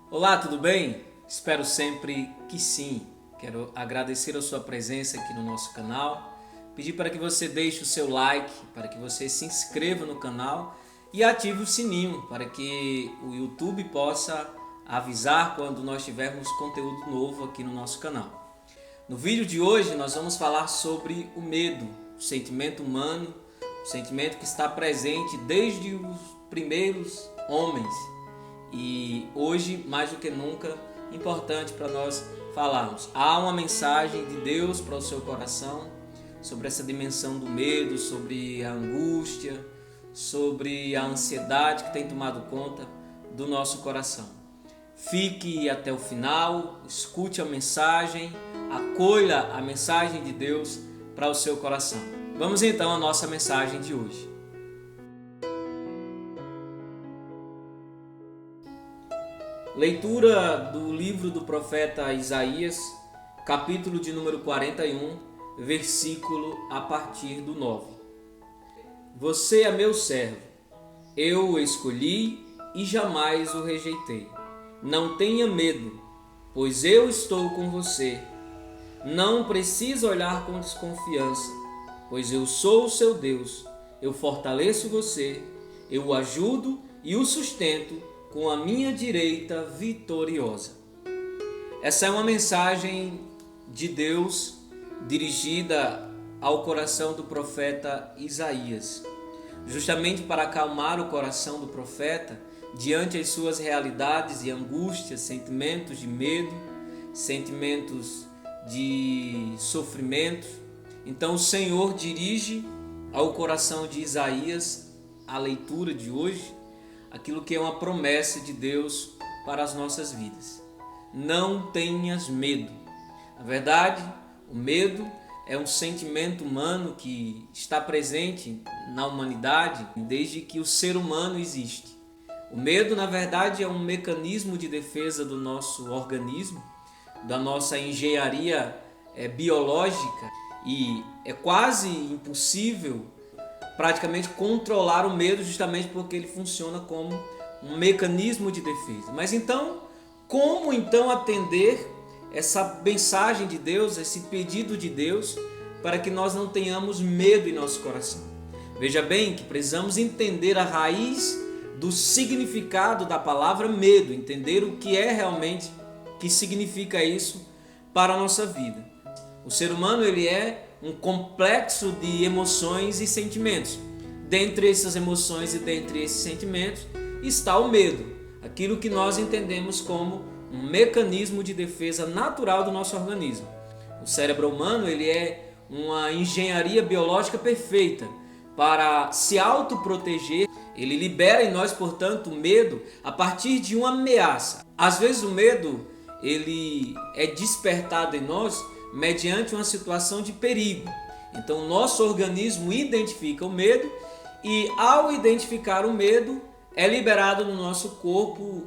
Olá, tudo bem? Espero sempre que sim. Quero agradecer a sua presença aqui no nosso canal, pedir para que você deixe o seu like, para que você se inscreva no canal e ative o sininho para que o YouTube possa avisar quando nós tivermos conteúdo novo aqui no nosso canal. No vídeo de hoje nós vamos falar sobre o medo, o sentimento humano, o sentimento que está presente desde os primeiros homens. E hoje, mais do que nunca, importante para nós falarmos. Há uma mensagem de Deus para o seu coração sobre essa dimensão do medo, sobre a angústia, sobre a ansiedade que tem tomado conta do nosso coração. Fique até o final, escute a mensagem, acolha a mensagem de Deus para o seu coração. Vamos então à nossa mensagem de hoje. Leitura do livro do profeta Isaías, capítulo de número 41, versículo a partir do 9. Você é meu servo, eu o escolhi e jamais o rejeitei. Não tenha medo, pois eu estou com você. Não precisa olhar com desconfiança, pois eu sou o seu Deus. Eu fortaleço você, eu o ajudo e o sustento com a minha direita vitoriosa. Essa é uma mensagem de Deus dirigida ao coração do profeta Isaías, justamente para acalmar o coração do profeta diante as suas realidades e angústias, sentimentos de medo, sentimentos de sofrimento. Então o Senhor dirige ao coração de Isaías a leitura de hoje, aquilo que é uma promessa de Deus para as nossas vidas. Não tenhas medo. Na verdade, o medo é um sentimento humano que está presente na humanidade desde que o ser humano existe. O medo, na verdade, é um mecanismo de defesa do nosso organismo, da nossa engenharia biológica, e é quase impossível praticamente controlar o medo, justamente porque ele funciona como um mecanismo de defesa. Mas então, como então atender essa mensagem de Deus, esse pedido de Deus, para que nós não tenhamos medo em nosso coração? Veja bem que precisamos entender a raiz do significado da palavra medo, entender o que é realmente, que significa isso para a nossa vida. O ser humano, ele é um complexo de emoções e sentimentos. Dentre essas emoções e dentre esses sentimentos está o medo, aquilo que nós entendemos como um mecanismo de defesa natural do nosso organismo. O cérebro humano, ele é uma engenharia biológica perfeita para se autoproteger. Ele libera em nós, portanto, o medo a partir de uma ameaça. Às vezes o medo, ele é despertado em nós mediante uma situação de perigo. Então o nosso organismo identifica o medo e, ao identificar o medo, é liberado no nosso corpo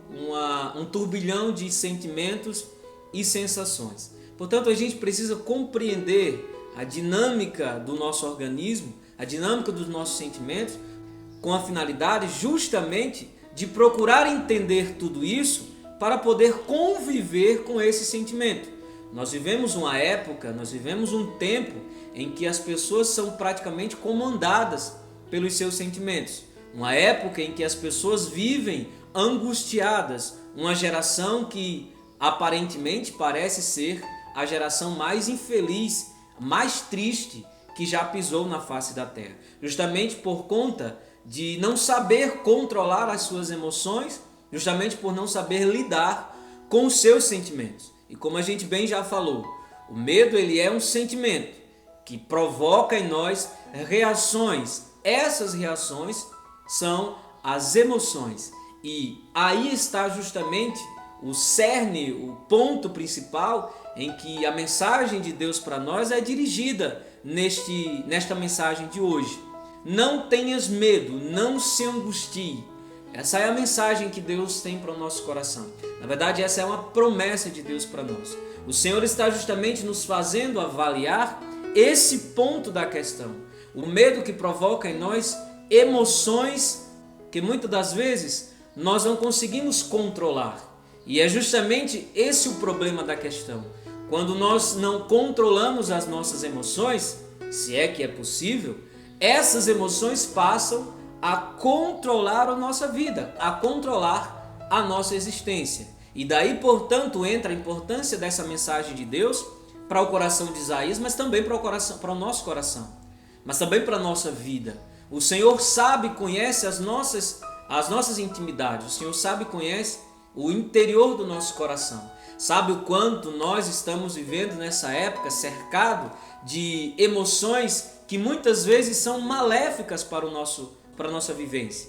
um turbilhão de sentimentos e sensações. Portanto, a gente precisa compreender a dinâmica do nosso organismo, a dinâmica dos nossos sentimentos, com a finalidade justamente de procurar entender tudo isso para poder conviver com esse sentimento. Nós vivemos uma época, nós vivemos um tempo em que as pessoas são praticamente comandadas pelos seus sentimentos. Uma época em que as pessoas vivem angustiadas. Uma geração que aparentemente parece ser a geração mais infeliz, mais triste que já pisou na face da terra. Justamente por conta de não saber controlar as suas emoções, justamente por não saber lidar com os seus sentimentos. E como a gente bem já falou, o medo, ele é um sentimento que provoca em nós reações. Essas reações são as emoções. E aí está justamente o cerne, o ponto principal em que a mensagem de Deus para nós é dirigida nesta mensagem de hoje. Não tenhas medo, não se angustie. Essa é a mensagem que Deus tem para o nosso coração. Na verdade, essa é uma promessa de Deus para nós. O Senhor está justamente nos fazendo avaliar esse ponto da questão. O medo que provoca em nós emoções que muitas das vezes nós não conseguimos controlar. E é justamente esse o problema da questão. Quando nós não controlamos as nossas emoções, se é que é possível, essas emoções passam a controlar a nossa vida, a controlar a nossa existência. E daí, portanto, entra a importância dessa mensagem de Deus para o coração de Isaías, mas também para o nosso coração, mas também para a nossa vida. O Senhor sabe, conhece as nossas intimidades, o Senhor sabe, conhece o interior do nosso coração, sabe o quanto nós estamos vivendo nessa época cercado de emoções que muitas vezes são maléficas para a nossa vivência.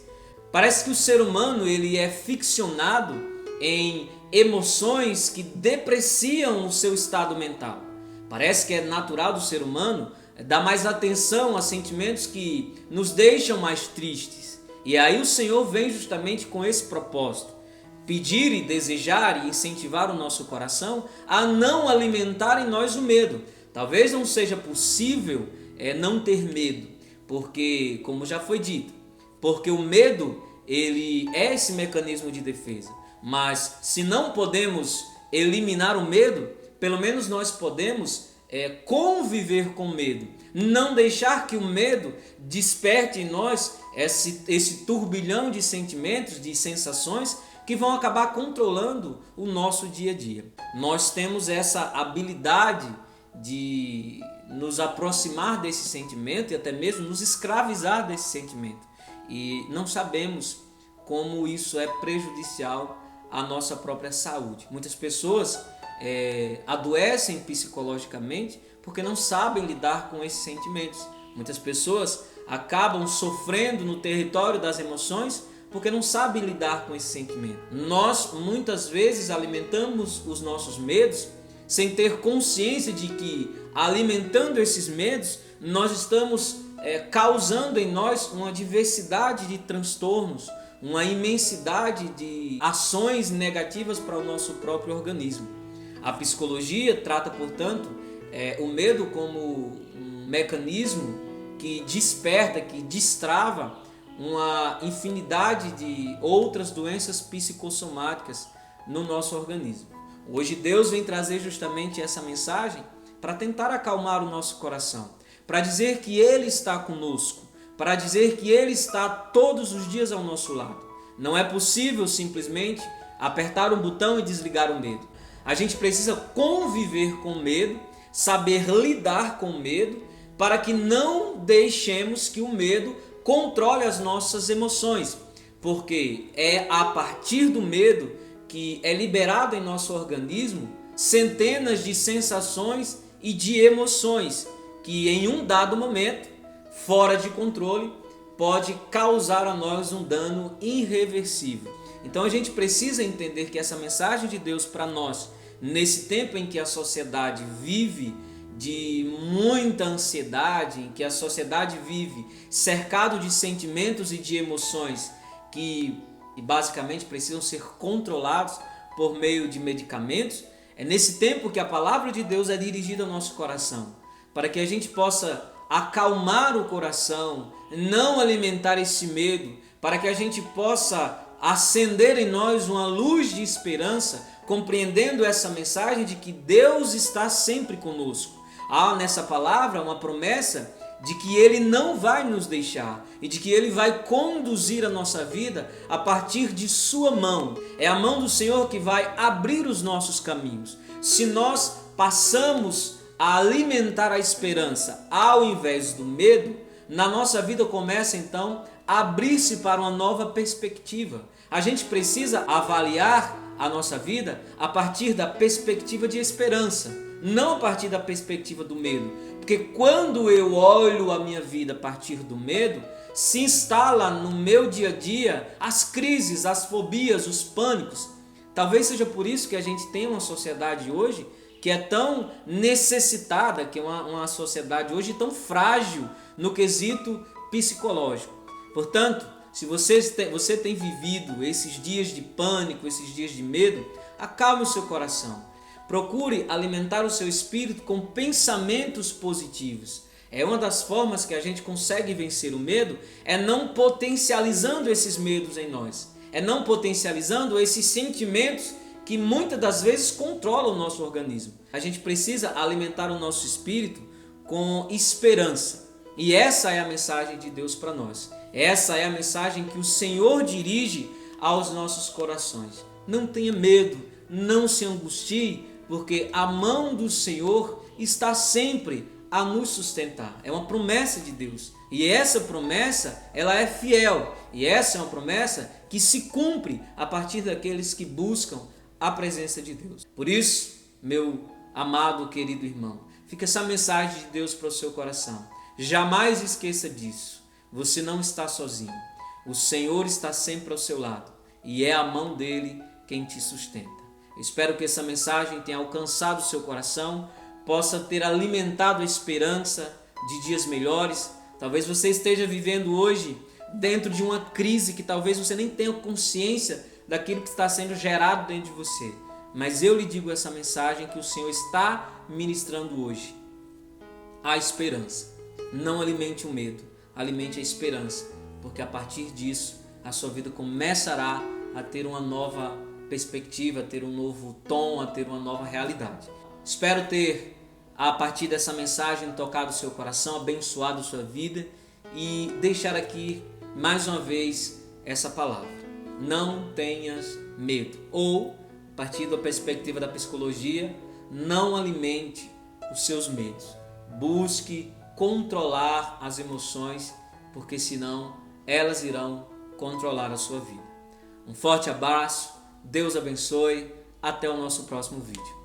Parece que o ser humano ele é ficcionado em emoções que depreciam o seu estado mental. Parece que é natural do ser humano dar mais atenção a sentimentos que nos deixam mais tristes. E aí o Senhor vem justamente com esse propósito: pedir e desejar e incentivar o nosso coração a não alimentar em nós o medo. Talvez não seja possível não ter medo, porque, como já foi dito, porque o medo ele é esse mecanismo de defesa. Mas se não podemos eliminar o medo, pelo menos nós podemos conviver com o medo. Não deixar que o medo desperte em nós esse turbilhão de sentimentos, de sensações que vão acabar controlando o nosso dia a dia. Nós temos essa habilidade de nos aproximar desse sentimento e até mesmo nos escravizar desse sentimento. E não sabemos como isso é prejudicial à nossa própria saúde. Muitas pessoas adoecem psicologicamente porque não sabem lidar com esses sentimentos. Muitas pessoas acabam sofrendo no território das emoções porque não sabem lidar com esse sentimento. Nós muitas vezes alimentamos os nossos medos sem ter consciência de que, alimentando esses medos, nós estamos causando em nós uma diversidade de transtornos, uma imensidade de ações negativas para o nosso próprio organismo. A psicologia trata, portanto, o medo como um mecanismo que desperta, que destrava uma infinidade de outras doenças psicossomáticas no nosso organismo. Hoje Deus vem trazer justamente essa mensagem para tentar acalmar o nosso coração, para dizer que Ele está conosco, para dizer que Ele está todos os dias ao nosso lado. Não é possível simplesmente apertar um botão e desligar o medo. A gente precisa conviver com o medo, saber lidar com o medo, para que não deixemos que o medo controle as nossas emoções, porque é a partir do medo que é liberado em nosso organismo centenas de sensações e de emoções que em um dado momento, fora de controle, pode causar a nós um dano irreversível. Então a gente precisa entender que essa mensagem de Deus para nós, nesse tempo em que a sociedade vive de muita ansiedade, em que a sociedade vive cercado de sentimentos e de emoções que basicamente precisam ser controlados por meio de medicamentos, é nesse tempo que a palavra de Deus é dirigida ao nosso coração, para que a gente possa acalmar o coração, não alimentar esse medo, para que a gente possa acender em nós uma luz de esperança, compreendendo essa mensagem de que Deus está sempre conosco. Há nessa palavra uma promessa de que Ele não vai nos deixar e de que Ele vai conduzir a nossa vida a partir de sua mão. É a mão do Senhor que vai abrir os nossos caminhos. Se nós passamos a alimentar a esperança ao invés do medo, na nossa vida começa então a abrir-se para uma nova perspectiva. A gente precisa avaliar a nossa vida a partir da perspectiva de esperança, não a partir da perspectiva do medo. Porque quando eu olho a minha vida a partir do medo, se instala no meu dia a dia as crises, as fobias, os pânicos. Talvez seja por isso que a gente tem uma sociedade hoje que é tão necessitada, que é uma sociedade hoje tão frágil no quesito psicológico. Portanto, se você tem vivido esses dias de pânico, esses dias de medo, acalme o seu coração. Procure alimentar o seu espírito com pensamentos positivos. É uma das formas que a gente consegue vencer o medo, é não potencializando esses medos em nós, é não potencializando esses sentimentos que muitas das vezes controla o nosso organismo. A gente precisa alimentar o nosso espírito com esperança. E essa é a mensagem de Deus para nós. Essa é a mensagem que o Senhor dirige aos nossos corações. Não tenha medo, não se angustie, porque a mão do Senhor está sempre a nos sustentar. É uma promessa de Deus. E essa promessa, ela é fiel. E essa é uma promessa que se cumpre a partir daqueles que buscam a presença de Deus. Por isso, meu amado, querido irmão, fica essa mensagem de Deus para o seu coração. Jamais esqueça disso. Você não está sozinho. O Senhor está sempre ao seu lado. E é a mão dele quem te sustenta. Espero que essa mensagem tenha alcançado o seu coração, possa ter alimentado a esperança de dias melhores. Talvez você esteja vivendo hoje dentro de uma crise que talvez você nem tenha consciência daquilo que está sendo gerado dentro de você. Mas eu lhe digo essa mensagem que o Senhor está ministrando hoje. A esperança. Não alimente o medo, alimente a esperança, porque a partir disso a sua vida começará a ter uma nova perspectiva, a ter um novo tom, a ter uma nova realidade. Espero ter, a partir dessa mensagem, tocado o seu coração, abençoado a sua vida e deixar aqui mais uma vez essa palavra. Não tenhas medo. Ou, a partir da perspectiva da psicologia, não alimente os seus medos. Busque controlar as emoções, porque senão elas irão controlar a sua vida. Um forte abraço, Deus abençoe, até o nosso próximo vídeo.